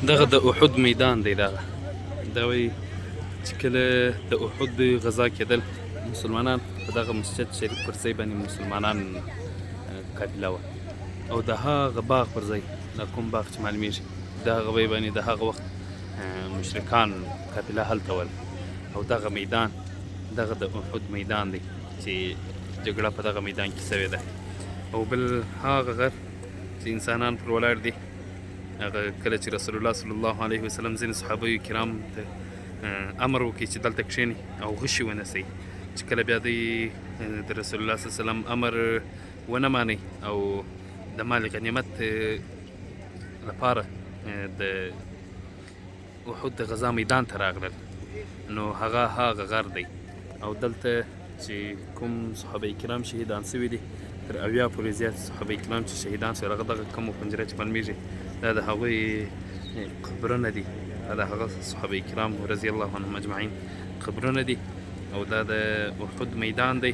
دغه د احد میدان دی. دا وایي چې کله د احد غزا کېدل مسلمانان په دغه مسجد شریف پر ځای باندې مسلمانان قافله وه او د هغه باغ پر ځای دا کوم باغ چې معلومیږي د هغه وی باندې د هغه وخت مشرکان قافله هلته ول او دغه میدان دغه د احد میدان دی چې جګړه په دغه میدان کې سوې ده. او بل هغه غر چې انسانان پر ولاړ دي هغه کله چې رسول الله صلی الله علیه وسلم ځینې صحابه کرام ته امر وکړي چې دلته کښېني او غشي ونیسئ، چې کله بیا دوی د رسول الله صلی الله علیه وسلم امر ونه مانئ او د مال غنیمت لپاره د احد د غزا میدان ته راغلل، نو هغه غر دی او دلته چې کوم صحابه کرام شهیدان سوي دي تر 80 پورې زیات صحابه کرام چې شهیدان سوي هغه دغه کومو پنجره چې معلومیږي دا د هغوی قبرونه دي، دا د هغه صحابه کرام رضی الله عنهم اجمعین قبرونه دي او دا د احد میدان دی.